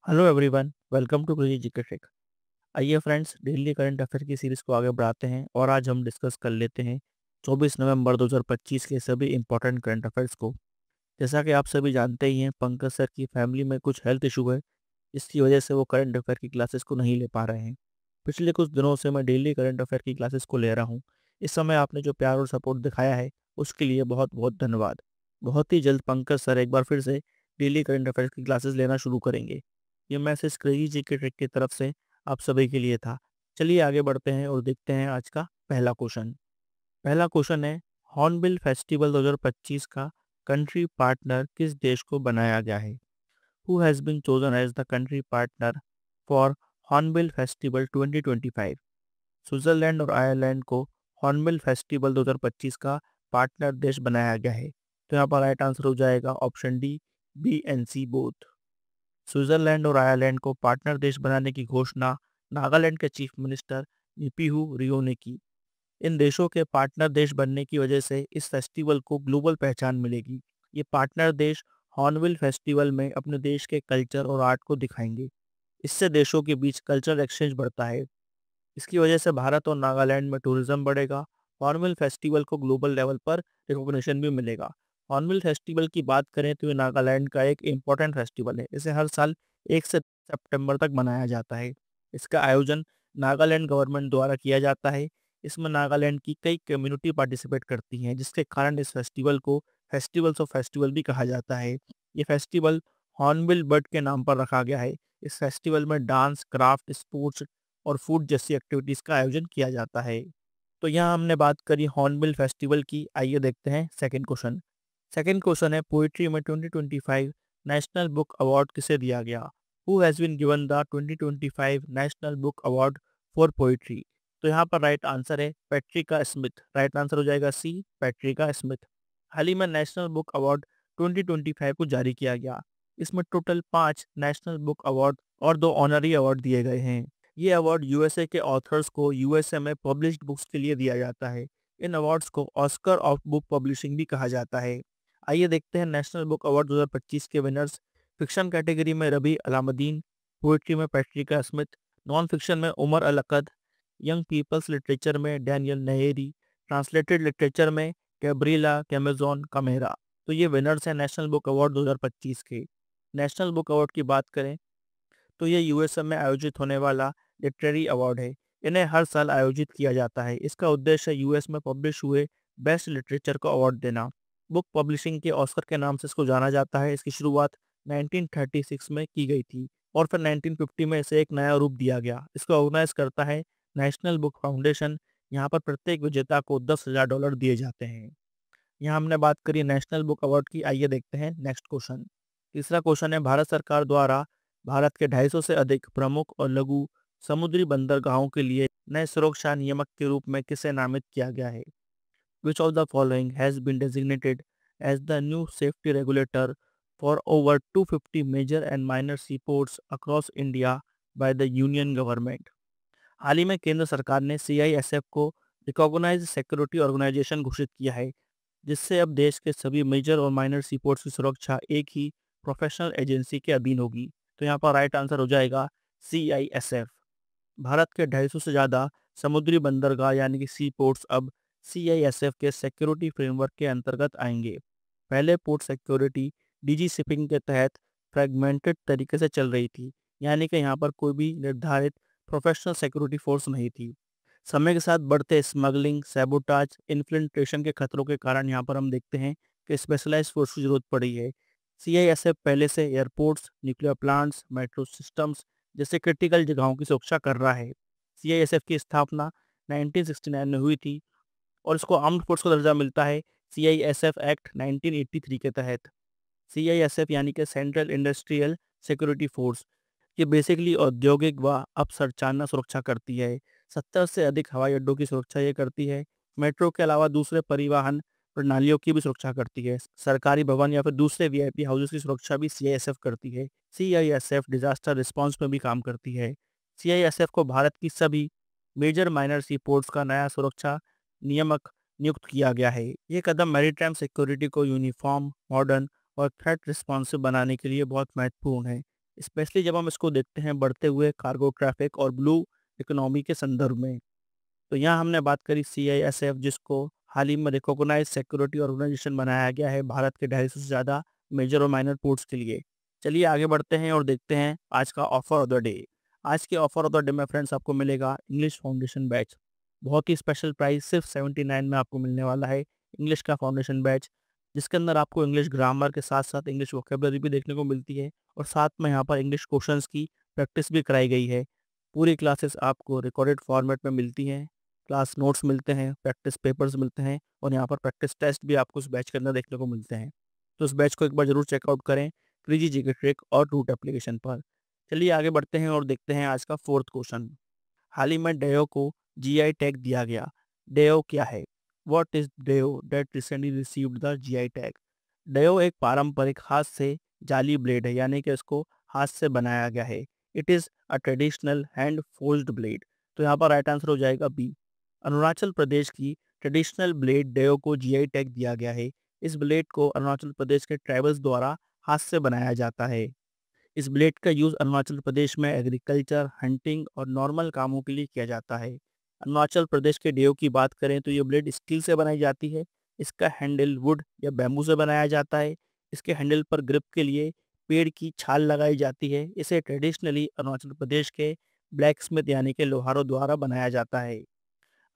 Hello everyone, welcome to crazy GK trick. आइए friends, daily current affair की series को आगे बढ़ाते हैं और आज हम डिस्कस कर लेते हैं 24 नवंबर 2025 के सभी इंपॉर्टेंट करंट अफेयर्स को। जैसा कि आप सभी जानते ही हैं, पंकज सर की फैमिली में कुछ हेल्थ इशू है, इसकी वजह से वो करंट अफेयर की क्लासेस को नहीं ले पा रहे हैं। पिछले कुछ दिनों से मैं डेली करंट अफेयर की क्लासेस को ले रहा हूँ। इस समय आपने जो प्यार और सपोर्ट दिखाया है, उसके लिए बहुत बहुत धन्यवाद। बहुत ही जल्द पंकज सर एक बार फिर से डेली करंट अफेयर की क्लासेस लेना शुरू करेंगे। ये मैसेज क्रेजी जी के ट्रिक की तरफ से आप सभी के लिए था। चलिए आगे बढ़ते हैं और देखते हैं आज का पहला क्वेश्चन। पहला क्वेश्चन है, हॉर्नबिल फेस्टिवल 2025 का कंट्री पार्टनर किस देश को बनाया गया है? Who has been chosen as the country partner for Hornbill festival 2025? Switzerland और आयरलैंड को हॉर्नबिल फेस्टिवल 2025 का पार्टनर देश बनाया गया है। तो यहाँ पर राइट आंसर हो जाएगा option D, B and C both. Switzerland और आयरलैंड को पार्टनर देश बनाने की घोषणा नागालैंड के चीफ मिनिस्टर निपीहू रियो ने की। इन देशों के पार्टनर देश बनने की वजह से इस फेस्टिवल को ग्लोबल पहचान मिलेगी। ये पार्टनर देश हॉर्नबिल फेस्टिवल में अपने देश के कल्चर और आर्ट को दिखाएंगे। इससे देशों के बीच कल्चरल एक्सचेंज बढ़ता है। इसकी वजह से भारत और नागालैंड में टूरिज्म बढ़ेगा। हॉर्नबिल फेस्टिवल को ग्लोबल लेवल पर रिकॉग्निशन भी मिलेगा। हॉर्नबिल फेस्टिवल की बात करें तो ये नागालैंड का एक इम्पोर्टेंट फेस्टिवल है। इसे हर साल 1 से सितंबर तक मनाया जाता है। इसका आयोजन नागालैंड गवर्नमेंट द्वारा किया जाता है। इसमें नागालैंड की कई कम्युनिटी पार्टिसिपेट करती हैं, जिसके कारण इस फेस्टिवल को फेस्टिवल्स ऑफ फेस्टिवल भी कहा जाता है। ये फेस्टिवल हॉर्नबिल बर्ड के नाम पर रखा गया है। इस फेस्टिवल में डांस, क्राफ्ट, स्पोर्ट्स और फूड जैसी एक्टिविटीज़ का आयोजन किया जाता है। तो यहाँ हमने बात करी हॉर्नबिल फेस्टिवल की। आइए देखते हैं सेकंड क्वेश्चन। सेकंड क्वेश्चन है, पोइट्री में 2025 नेशनल बुक अवार्ड किसे दिया गया? Who has been given the 2025 national book award for poetry? तो यहाँ पर राइट आंसर है पैट्रिका स्मिथ। राइट आंसर हो जाएगा सी, पैट्रिका स्मिथ। हाल ही में नेशनल बुक अवार्ड 2025 को जारी किया गया। इसमें टोटल 5 नेशनल बुक अवार्ड और 2 ऑनरी अवार्ड दिए गए हैं। ये अवार्ड यूएसए के ऑथर्स को यूएसए में पब्लिश्ड बुक्स के लिए दिया जाता है। इन अवार्ड्स को ऑस्कर ऑफ बुक पब्लिशिंग भी कहा जाता है। आइए देखते हैं नेशनल बुक अवार्ड 2025 के विनर्स। फिक्शन कैटेगरी में रबी अलामुद्दीन, पोइट्री में पैट्रिका स्मिथ, नॉन फिक्शन में उमर अल अकद, यंग पीपल्स लिटरेचर में डैनियल नहेरी, ट्रांसलेटेड लिटरेचर में कैब्रिला कैमेजॉन कामेरा। तो ये विनर्स हैं नेशनल बुक अवार्ड 2025 के। नेशनल बुक अवार्ड की बात करें तो ये यूएसए में आयोजित होने वाला लिटरेरी अवार्ड है। इन्हें हर साल आयोजित किया जाता है। इसका उद्देश्य यूएस में पब्लिश हुए बेस्ट लिटरेचर को अवार्ड देना। बुक पब्लिशिंग के ऑस्कर के नाम से इसको जाना जाता है। इसकी शुरुआत 1936 में की गई थी और फिर 1950 में इसे एक नया रूप दिया गया। इसको ऑर्गेनाइज करता है नेशनल बुक फाउंडेशन। यहाँ पर प्रत्येक विजेता को $10,000 दिए जाते हैं। यहाँ हमने बात करी नेशनल बुक अवार्ड की। आइए देखते हैं नेक्स्ट क्वेश्चन। तीसरा क्वेश्चन है, भारत सरकार द्वारा भारत के 250 से अधिक प्रमुख और लघु समुद्री बंदरगाहों के लिए नए सुरक्षा नियामक के रूप में किसे नामित किया गया है? Which of the following has been designated as the new safety regulator for over 250 major and minor sea ports across India by the union government? हाल ही में केंद्र सरकार ने सीआईएसएफ को रिकॉग्नाइज्ड सिक्योरिटी ऑर्गेनाइजेशन घोषित किया है, जिससे अब देश के सभी मेजर और माइनर सीपोर्ट्स की सुरक्षा एक ही प्रोफेशनल एजेंसी के अधीन होगी। तो यहाँ पर राइट आंसर हो जाएगा सीआईएसएफ। भारत के 250 से ज़्यादा समुद्री बंदरगाह यानी कि सी पोर्ट्स अब सीआईएसएफ के सिक्योरिटी फ्रेमवर्क के अंतर्गत आएंगे। पहले पोर्ट सिक्योरिटी डीजी शिपिंग के तहत फ्रेगमेंटेड तरीके से चल रही थी, यानी कि यहाँ पर कोई भी निर्धारित प्रोफेशनल सिक्योरिटी फोर्स नहीं थी। समय के साथ बढ़ते स्मगलिंग, सैबोटाज, इन्फिल्ट्रेशन के खतरों के कारण यहाँ पर हम देखते हैं कि स्पेशलाइज्ड फोर्स की जरूरत पड़ी है। सीआईएसएफ पहले से airports, nuclear plants, metro systems जैसे क्रिटिकल जगहों की सुरक्षा कर रहा है। सीआईएसएफ की स्थापना 1969 में हुई थी और इसको आर्म्ड फोर्स का दर्जा मिलता है सीआईएसएफ एक्ट 1983 के तहत। सीआईएसएफ यानी कि सेंट्रल इंडस्ट्रियल सिक्योरिटी फोर्स, ये बेसिकली औद्योगिक व अपसंरचना सुरक्षा करती है। 70 से अधिक हवाई अड्डों की सुरक्षा ये करती है। मेट्रो के अलावा दूसरे परिवहन प्रणालियों की भी सुरक्षा करती है। सरकारी भवन या फिर दूसरे वीआईपी हाउसेस की सुरक्षा भी सीआईएसएफ करती है। सीआईएसएफ डिजास्टर रिस्पांस में भी काम करती है। सीआईएसएफ को भारत की सभी मेजर माइनर सी पोर्ट्स का नया सुरक्षा नियामक नियुक्त किया गया है। ये कदम मैरीटाइम सिक्योरिटी को यूनिफॉर्म, मॉडर्न और थ्रेट रिस्पॉन्सिव बनाने के लिए बहुत महत्वपूर्ण है। स्पेशली जब हम इसको देखते हैं बढ़ते हुए कार्गो ट्रैफिक और ब्लू इकोनॉमी के संदर्भ में। तो यहाँ हमने बात करी CISF, जिसको हाल ही में रिकॉग्नाइज सिक्योरिटी ऑर्गेनाइजेशन बनाया गया है भारत के 250 से ज़्यादा मेजर और माइनर पोर्ट्स के लिए। चलिए आगे बढ़ते हैं और देखते हैं आज का ऑफर ऑफ द डे। आज के ऑफर ऑफ द डे में फ्रेंड्स आपको मिलेगा इंग्लिश फाउंडेशन बैच। बहुत ही स्पेशल प्राइस सिर्फ 79 में आपको मिलने वाला है इंग्लिश का फाउंडेशन बैच, जिसके अंदर आपको इंग्लिश ग्रामर के साथ साथ इंग्लिश वोकेबलरी भी देखने को मिलती है और साथ में यहाँ पर इंग्लिश क्वेश्चंस की प्रैक्टिस भी कराई गई है। पूरी क्लासेस आपको रिकॉर्डेड फॉर्मेट में मिलती हैं, क्लास नोट्स मिलते हैं, प्रैक्टिस पेपर्स मिलते हैं और यहाँ पर प्रैक्टिस टेस्ट भी आपको उस बैच के अंदर देखने को मिलते हैं। तो उस बैच को एक बार जरूर चेकआउट करें क्रेजी जीके ट्रिक और रूट एप्लीकेशन पर। चलिए आगे बढ़ते हैं और देखते हैं आज का फोर्थ क्वेश्चन। हाल ही में डेयो को GI टैग दिया गया। डेयो क्या है? What is Deyo that recently received the GI tag? Deyo एक पारंपरिक हाथ से जाली ब्लेड है, यानी कि इसको हाथ से बनाया गया है। It is a traditional hand fold blade. तो यहाँ पर राइट आंसर हो जाएगा बी। अरुणाचल प्रदेश की ट्रेडिशनल ब्लेड डेयो को GI टैग दिया गया है। इस ब्लेड को अरुणाचल प्रदेश के ट्राइबल्स द्वारा हाथ से बनाया जाता है। इस ब्लेड का यूज़ अरुणाचल प्रदेश में एग्रीकल्चर, हंटिंग और नॉर्मल कामों के लिए किया जाता है। अरुणाचल प्रदेश के डेयो की बात करें तो ये ब्लेड स्टील से बनाई जाती है। इसका हैंडल वुड या बैम्बू से बनाया जाता है। इसके हैंडल पर ग्रिप के लिए पेड़ की छाल लगाई जाती है। इसे ट्रेडिशनली अरुणाचल प्रदेश के ब्लैक स्मिथ यानी कि लोहारों द्वारा बनाया जाता है।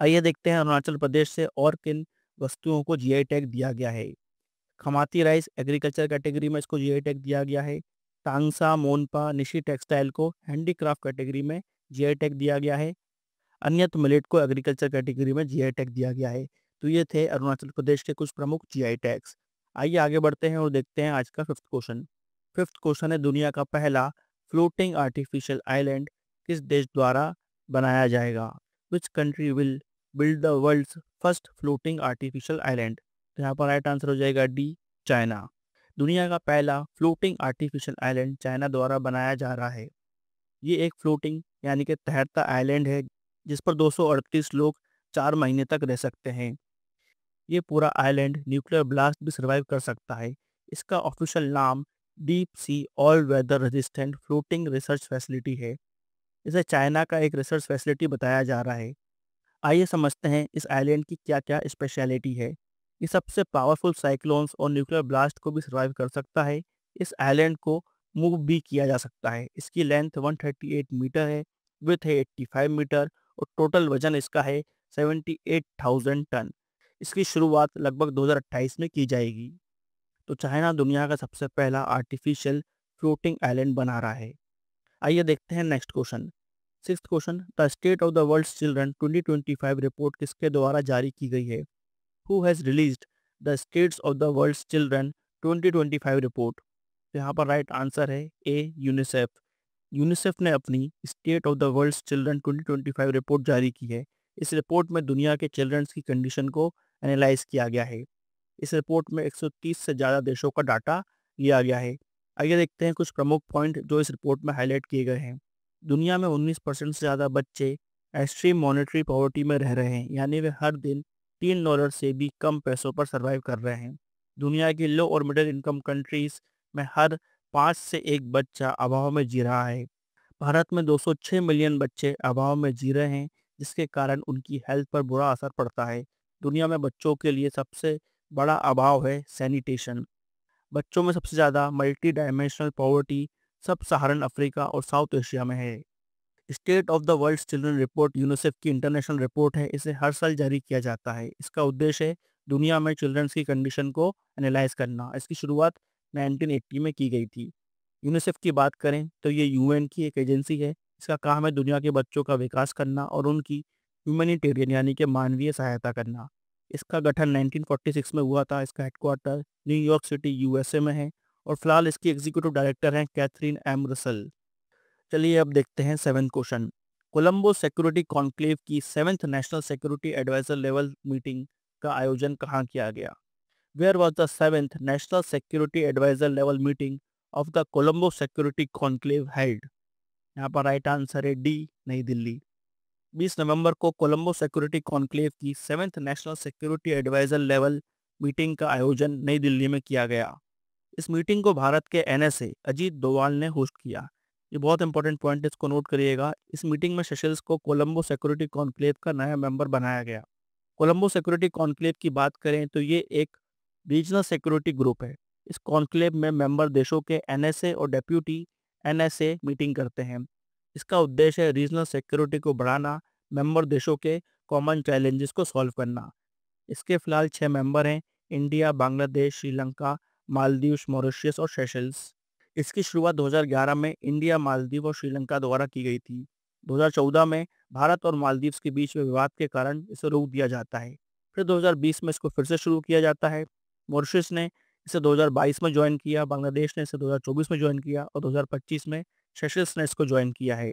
आइए देखते हैं अरुणाचल प्रदेश से और किन वस्तुओं को GI टैग दिया गया है। खमाती राइस एग्रीकल्चर कैटेगरी में इसको GI टैग दिया गया है। टांगसा, मोनपा, निशी टेक्सटाइल को हैंडीक्राफ्ट कैटेगरी में GI टैग दिया गया है। अन्यत मिलेट को एग्रीकल्चर कैटेगरी में GI टैग दिया गया है। तो ये थे अरुणाचल प्रदेश के कुछ प्रमुख GI टैग्स। आइए आगे बढ़ते हैं और देखते हैं आज का फिफ्थ क्वेश्चन। फिफ्थ क्वेश्चन है, दुनिया का पहला फ्लोटिंग आर्टिफिशियल आइलैंड किस देश द्वारा बनाया जाएगा? Which country will build the world's first floating artificial island? तो यहाँ पर राइट आंसर हो जाएगा डी, चाइना। दुनिया का पहला फ्लोटिंग आर्टिफिशियल आइलैंड चाइना द्वारा बनाया जा रहा है। ये एक फ्लोटिंग यानी कि तैरता आइलैंड है जिस पर 238 लोग 4 महीने तक रह सकते हैं। ये पूरा आइलैंड न्यूक्लियर ब्लास्ट भी सर्वाइव कर सकता है। इसका ऑफिशियल नाम deep sea all weather resistant floating research facility है। इसे चाइना का एक रिसर्च फैसिलिटी बताया जा रहा है। आइए समझते हैं इस आइलैंड की क्या क्या स्पेशलिटी है। ये सबसे पावरफुल साइक्लोन्स और न्यूक्लियर ब्लास्ट को भी सर्वाइव कर सकता है। इस आइलैंड को मूव भी किया जा सकता है। इसकी लेंथ 138 मीटर है, विथ है 85 मीटर और टोटल वजन इसका है 78,000 टन। इसकी शुरुआत लगभग 2028 में की जाएगी। तो चाइना दुनिया का सबसे पहला आर्टिफिशियल फ्लोटिंग आइलैंड बना रहा है। आइए देखते हैं next question. Sixth question, the state of the world's children 2025 report किसके द्वारा जारी की गई है? Who has released the states of the world's children 2025 report? तो यहाँ पर राइट आंसर है ए, यूनिसेफ। यूनिसेफ ने अपनी state of the world's children 2025 report जारी की है। इस रिपोर्ट में दुनिया के चिल्ड्रंस की कंडीशन को एनालाइज किया गया है। इस रिपोर्ट में 130 से ज़्यादा देशों का डाटा लिया गया है। आइए देखते हैं कुछ प्रमुख पॉइंट जो इस रिपोर्ट में हाईलाइट किए गए हैं। दुनिया में 19% से ज़्यादा बच्चे एक्सट्रीम मॉनेटरी पॉवर्टी में रह रहे हैं, यानी वे हर दिन $3 से भी कम पैसों पर सर्वाइव कर रहे हैं। दुनिया की लो और मिडिल इनकम कंट्रीज में हर 5 से 1 बच्चा अभाव में जी रहा है। भारत में 206 मिलियन बच्चे अभाव में जी रहे हैं, जिसके कारण उनकी हेल्थ पर बुरा असर पड़ता है। दुनिया में बच्चों के लिए सबसे बड़ा अभाव है सैनिटेशन। बच्चों में सबसे ज़्यादा मल्टी डायमेंशनल पॉवर्टी सब सहारन अफ्रीका और साउथ एशिया में है। State of the world children report UNICEF की इंटरनेशनल रिपोर्ट है। इसे हर साल जारी किया जाता है। इसका उद्देश्य है दुनिया में चिल्ड्रंस की कंडीशन को एनालाइज करना। इसकी शुरुआत 1980 में की गई थी। यूनिसेफ की बात करें तो ये UN की एक एजेंसी है। इसका काम है दुनिया के बच्चों का विकास करना और उनकी ह्यूमैनिटेरियन यानी कि मानवीय सहायता करना। इसका गठन 1946 में हुआ था। इसका हेडक्वार्टर न्यूयॉर्क सिटी USA में है और फिलहाल इसकी एग्जीक्यूटिव डायरेक्टर हैं कैथरीन एम रसल। चलिए अब देखते हैं seventh question. Colombo security conclave की 7th national security advisor level meeting का आयोजन कहाँ किया गया? Where was the 7th national security advisor level meeting of the Colombo security conclave held? यहाँ पर राइट आंसर है डी, नई दिल्ली। 20 नवंबर को कोलंबो सिक्योरिटी कॉन्क्लेव की 7th national security advisor level meeting का आयोजन नई दिल्ली में किया गया। इस मीटिंग को भारत के एनएसए अजीत डोभाल ने होस्ट किया। ये बहुत इंपॉर्टेंट पॉइंट है, इसको नोट करिएगा। इस मीटिंग में सेशल्स को कोलंबो सिक्योरिटी कॉन्क्लेव का नया मेंबर बनाया गया। कोलंबो सिक्योरिटी कॉन्क्लेव की बात करें तो ये एक रीजनल सिक्योरिटी ग्रुप है। इस कॉन्क्लेव में मेंबर देशों के एनएसए और डेप्यूटी एनएसए मीटिंग करते हैं। इसका उद्देश्य है रीजनल सिक्योरिटी को बढ़ाना, मेंबर देशों के कॉमन चैलेंजेस को सॉल्व करना। इसके फिलहाल 6 मेंबर हैं: इंडिया, बांग्लादेश, श्रीलंका, मालदीव्स, मॉरिशस और सेशल्स। इसकी शुरुआत 2011 में इंडिया, मालदीव और श्रीलंका द्वारा की गई थी। 2014 में भारत और मालदीव्स के बीच में विवाद के कारण इसे रोक दिया जाता है। फिर 2020 में इसको फिर से शुरू किया जाता है। मॉरिशस ने इसे 2022 में ज्वाइन किया, बांग्लादेश ने इसे 2024 में ज्वाइन किया और 2025 में सेशल्स ने इसको ज्वाइन किया है।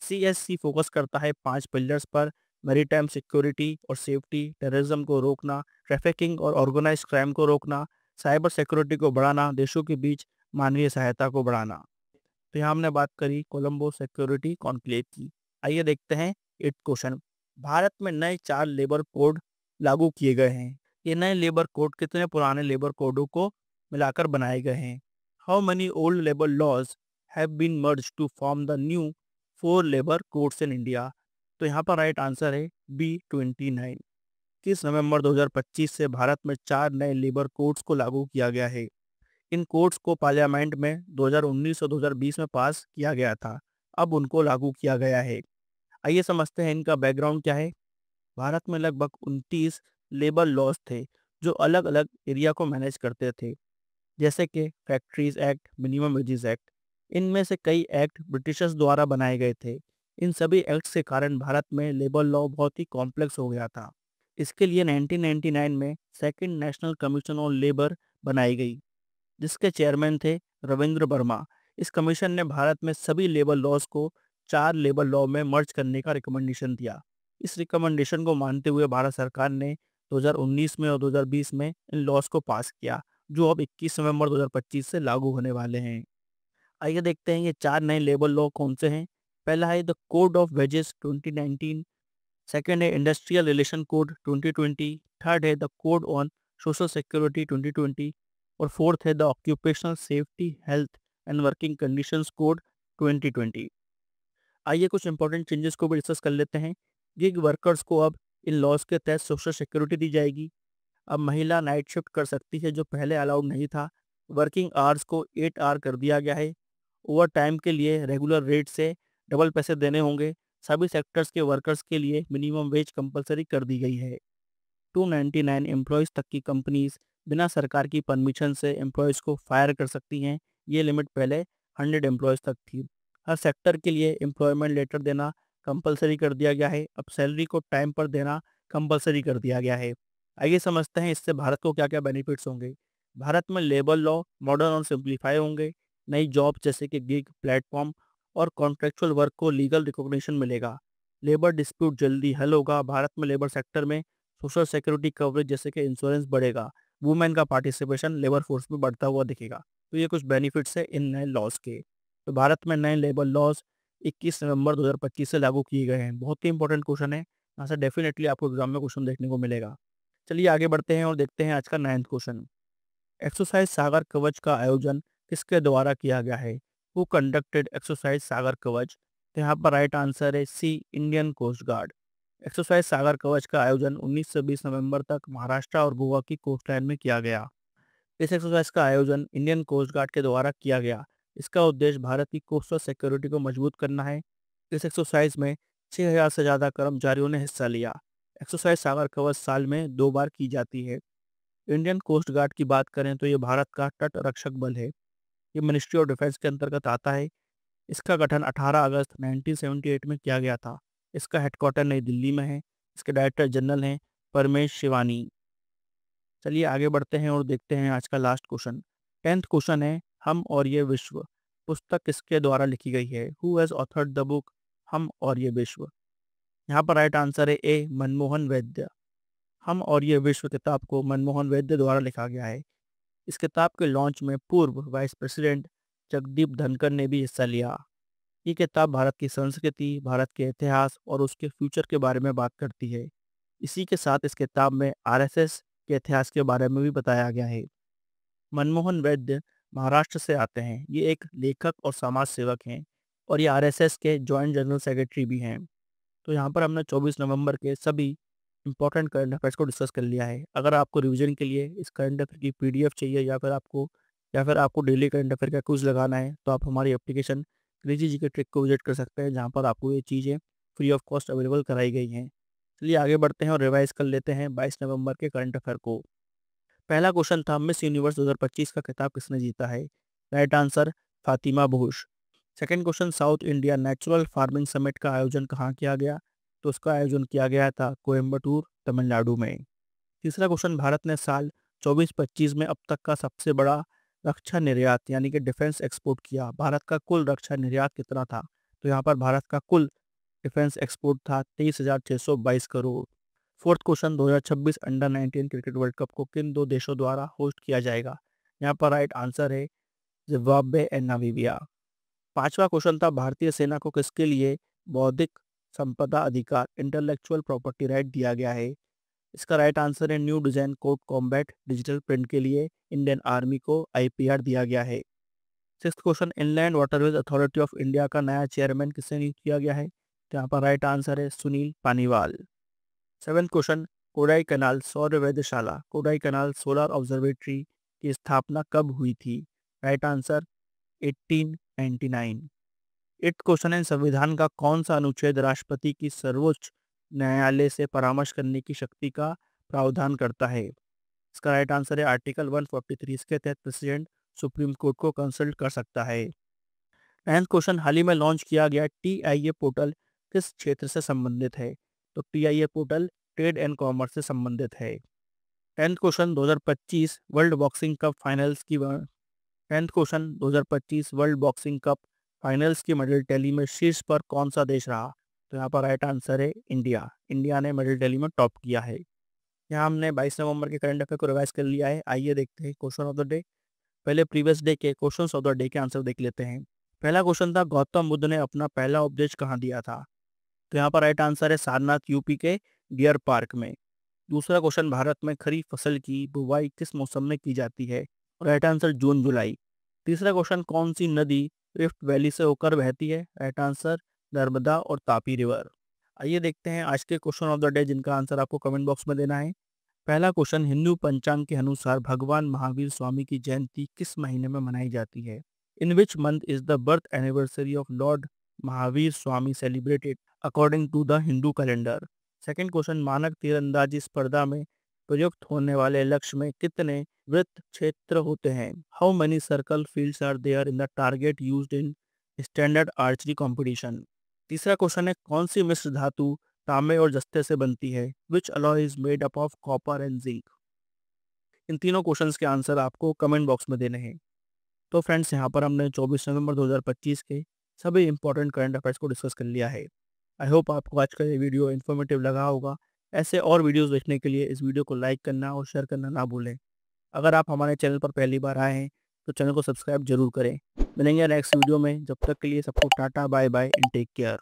CSC फोकस करता है 5 पिलर्स पर: मैरीटाइम सिक्योरिटी और सेफ्टी, टेररिज्म को रोकना, ट्रैफिकिंग और ऑर्गेनाइज्ड क्राइम को रोकना, साइबर सिक्योरिटी को बढ़ाना, देशों के बीच मानवीय सहायता को बढ़ाना। तो यहाँ हमने बात करी कोलंबो सिक्योरिटी कॉन्क्लेव की। आइए देखते हैं 8th क्वेश्चन। भारत में नए 4 लेबर कोड लागू किए गए हैं। ये नए लेबर कोड कितने पुराने लेबर कोडों को मिलाकर बनाए गए हैं? How many old labour laws have been merge to form the new 4 labour codes in India? तो यहाँ पर राइट आंसर है बी 29। 21 नवंबर 2025 से भारत में 4 नए लेबर कोड्स को लागू किया गया है। इन कोड्स को पार्लियामेंट में 2019 और 2020 में पास किया गया था। अब उनको लागू किया गया है। आइए समझते हैं इनका बैकग्राउंड क्या है। भारत में लगभग 29 लेबर लॉज थे जो अलग अलग एरिया को मैनेज करते थे, जैसे कि factories act, minimum wages act. इनमें से कई एक्ट ब्रिटिशर्स द्वारा बनाए गए थे। इन सभी एक्ट्स के कारण भारत में लेबर लॉ बहुत ही कॉम्प्लेक्स हो गया था। इसके लिए 1999 में second national commission on labour बनाई गई, जिसके चेयरमैन थे रविंद्र वर्मा। इस कमीशन ने भारत में सभी लेबर लॉज को 4 लेबर लॉ में मर्ज करने का रिकमेंडेशन दिया। इस रिकमेंडेशन को मानते हुए भारत सरकार ने 2019 में और 2020 में इन लॉज को पास किया, जो अब 21 नवंबर 2025 से लागू होने वाले हैं। आइए देखते हैं ये 4 नए लेबर लॉ कौन से हैं। पहला है the code of wages 2019, second है इंडस्ट्रियल रिलेशन कोड 2020, थर्ड है the code on social security 2020 और फोर्थ है the occupational safety, health and working conditions code 2020। आइए कुछ इंपॉर्टेंट चेंजेस को भी डिस्कस कर लेते हैं। गिग वर्कर्स को अब इन लॉज के तहत सोशल सिक्योरिटी दी जाएगी। अब महिला नाइट शिफ्ट कर सकती है, जो पहले अलाउड नहीं था। वर्किंग आवर्स को 8 आवर कर दिया गया है। ओवर टाइम के लिए रेगुलर रेट से डबल पैसे देने होंगे। सभी सेक्टर्स के वर्कर्स के लिए मिनिमम वेज कंपलसरी कर दी गई है। 299 एम्प्लॉयज़ तक की कंपनीज बिना सरकार की परमिशन से एम्प्लॉयज़ को फायर कर सकती हैं। ये लिमिट पहले 100 एम्प्लॉयज़ तक थी। हर सेक्टर के लिए एम्प्लॉयमेंट लेटर देना कंपलसरी कर दिया गया है। अब सैलरी को टाइम पर देना कंपलसरी कर दिया गया है। आइए समझते हैं इससे भारत को क्या क्या बेनिफिट्स होंगे। भारत में लेबर लॉ मॉडर्न और सिंप्लीफाई होंगे। नई जॉब जैसे कि गिग, प्लेटफॉर्म और कॉन्ट्रेक्चुअल वर्क को लीगल रिकॉग्निशन मिलेगा। लेबर डिस्प्यूट जल्दी हल होगा। भारत में लेबर सेक्टर में सोशल सिक्योरिटी कवरेज जैसे कि इंश्योरेंस बढ़ेगा। वुमेन का पार्टिसिपेशन लेबर फोर्स में बढ़ता हुआ दिखेगा। तो ये कुछ बेनिफिट्स है इन नए लॉज के। तो भारत में नए लेबर लॉज 21 नवंबर 2025 से लागू किए गए हैं। बहुत ही इंपॉर्टेंट क्वेश्चन है, यहाँ से डेफिनेटली आपको एग्जाम में क्वेश्चन देखने को मिलेगा। चलिए आगे बढ़ते हैं और देखते हैं आज का 9th क्वेश्चन। एक्सरसाइज सागर कवच का आयोजन किसके द्वारा किया गया है? हु कंडक्टेड एक्सरसाइज सागर कवच? तो यहाँ पर राइट आंसर है सी, इंडियन कोस्ट गार्ड। एक्सरसाइज सागर कवच का आयोजन 19 से 20 नवंबर तक महाराष्ट्र और गोवा की कोस्ट लाइन में किया गया। इस एक्सरसाइज का आयोजन इंडियन कोस्ट गार्ड के द्वारा किया गया। इसका उद्देश्य भारत की कोस्टल सिक्योरिटी को मजबूत करना है। इस एक्सरसाइज में 6000 से ज़्यादा कर्मचारियों ने हिस्सा लिया। एक्सरसाइज सागर कवच साल में 2 बार की जाती है। इंडियन कोस्ट गार्ड की बात करें तो ये भारत का तट रक्षक बल है। ये मिनिस्ट्री ऑफ डिफेंस के अंतर्गत आता है। इसका गठन 18 अगस्त 1978 में किया गया था। इसका हेडक्वार्टर नई दिल्ली में है। इसके डायरेक्टर जनरल हैं परमेश शिवानी। चलिए आगे बढ़ते हैं और देखते हैं आज का लास्ट क्वेश्चन। 10th क्वेश्चन है, हम और ये विश्व पुस्तक किसके द्वारा लिखी गई है? Who has authored the book हम और ये विश्व? यहाँ पर राइट आंसर है ए, मनमोहन वैद्य। हम और ये विश्व किताब को मनमोहन वैद्य द्वारा लिखा गया है। इस किताब के लॉन्च में पूर्व वाइस प्रेसिडेंट जगदीप धनखड़ ने भी हिस्सा लिया। ये किताब भारत की संस्कृति, भारत के इतिहास और उसके फ्यूचर के बारे में बात करती है। इसी के साथ इस किताब में आरएसएस के इतिहास के बारे में भी बताया गया है। मनमोहन वैद्य महाराष्ट्र से आते हैं। ये एक लेखक और समाज सेवक हैं और ये आरएसएस के जॉइंट जनरल सेक्रेटरी भी हैं। तो यहाँ पर हमने 24 नवंबर के सभी इंपॉर्टेंट करंट अफेयर्स को डिस्कस कर लिया है। अगर आपको रिवीजन के लिए इस करंट अफेयर की पीडीएफ चाहिए या फिर आपको डेली करंट अफेयर का क्विज लगाना है, तो आप हमारी एप्लीकेशन क्रेजी जी के ट्रिक को विजिट कर सकते हैं, जहाँ पर आपको ये चीज़ें फ्री ऑफ कॉस्ट अवेलेबल कराई गई हैं। चलिए आगे बढ़ते हैं और रिवाइज कर लेते हैं 22 नवंबर के करंट अफेयर को। पहला क्वेश्चन था, मिस यूनिवर्स 2025 का खिताब किसने जीता है? Right answer, Fatima Bush. Second question, south India natural farming summit का आयोजन कहाँ किया गया? तो उसका आयोजन किया गया था कोयम्बटूर, तमिलनाडु में। तीसरा क्वेश्चन, भारत ने साल 24-25 में अब तक का सबसे बड़ा रक्षा निर्यात यानी कि डिफेंस एक्सपोर्ट किया। भारत का कुल रक्षा निर्यात कितना था? तो यहाँ पर भारत का कुल डिफेंस एक्सपोर्ट था 23,622 crore. Fourth question, 2026 under 19 cricket world cup को किन दो देशों द्वारा होस्ट किया जाएगा? यहाँ पर राइट आंसर है जिम्बाब्वे एंड नामीबिया। पांचवा क्वेश्चन था, भारतीय सेना को किसके लिए बौद्धिक संपदा अधिकार इंटेलेक्चुअल प्रॉपर्टी राइट दिया गया है? इसका राइट आंसर है new design code combat digital print के लिए इंडियन आर्मी को आईपीआर दिया गया है। Sixth question, inland waterways authority of India का नया चेयरमैन किससे नियुक्त किया गया है? तो यहाँ पर राइट आंसर है सुनील पानीवाल। सेवेंथ क्वेश्चन, कोडाई कनाल सौर वेधशाला कोडाई कनाल सोलर ऑब्जर्वेटरी की स्थापना कब हुई थी? Right answer 1899। एट्थ क्वेश्चन है, संविधान का कौन सा अनुच्छेद राष्ट्रपति की सर्वोच्च न्यायालय से परामर्श करने की शक्ति का प्रावधान करता है? इसका राइट आंसर है आर्टिकल 143। इसके तहत प्रेसिडेंट सुप्रीम कोर्ट को कंसल्ट कर सकता है। नाइन्थ क्वेश्चन, हाल ही में लॉन्च किया गया टीआईए पोर्टल किस क्षेत्र से संबंधित है? तो TIA portal trade and commerce से संबंधित है। Tenth question, 2025 world boxing cup finals की 2025 वर्ल्ड बॉक्सिंग कप फाइनल्स की मेडल टैली में शीर्ष पर कौन सा देश रहा? तो यहाँ पर राइट आंसर है इंडिया। इंडिया ने मेडल टैली में टॉप किया है। यहाँ हमने 22 नवंबर के करंट अफेयर को रिवाइज कर लिया है। आइए देखते हैं क्वेश्चन ऑफ द डे। पहले प्रीवियस डे के क्वेश्चन ऑफ द डे के आंसर देख लेते हैं। पहला क्वेश्चन था, गौतम बुद्ध ने अपना पहला उपदेश कहाँ दिया था? तो यहाँ पर राइट आंसर है सारनाथ, यूपी के डियर पार्क में। दूसरा क्वेश्चन, भारत में खरीफ फसल की बुवाई किस मौसम में की जाती है? राइट आंसर जून जुलाई। तीसरा क्वेश्चन, कौन सी नदी रिफ्ट वैली से होकर बहती है? राइट आंसर नर्मदा और तापी रिवर। आइए देखते हैं आज के क्वेश्चन ऑफ द डे, जिनका आंसर आपको कमेंट बॉक्स में देना है। पहला क्वेश्चन, हिंदू पंचांग के अनुसार भगवान महावीर स्वामी की जयंती किस महीने में मनाई जाती है? In which month is the birth anniversary of Lord Mahavir Swami celebrated according to the Hindu calendar? Second question, मानक तीरंदाजी स्पर्धा में प्रयुक्त होने वाले लक्ष्य में कितने वृत्त क्षेत्र होते हैं? How many circle fields are there in the target used in standard archery competition? तीसरा क्वेश्चन है, कौन सी मिश्र धातु तांबे और जस्ते से बनती है? Which alloy is made up of copper and zinc? इन तीनों क्वेश्चंस के आंसर आपको कमेंट बॉक्स में देने हैं। तो फ्रेंड्स, यहाँ पर हमने 24 नवंबर 2025 के सभी इंपॉर्टेंट करंट अफेयर्स को डिस्कस कर लिया है। आई होप आपको आज का ये वीडियो इन्फॉर्मेटिव लगा होगा। ऐसे और वीडियोस देखने के लिए इस वीडियो को लाइक करना और शेयर करना ना भूलें। अगर आप हमारे चैनल पर पहली बार आए हैं तो चैनल को सब्सक्राइब जरूर करें। मिलेंगे नेक्स्ट वीडियो में, जब तक के लिए सबको tata bye bye and take care.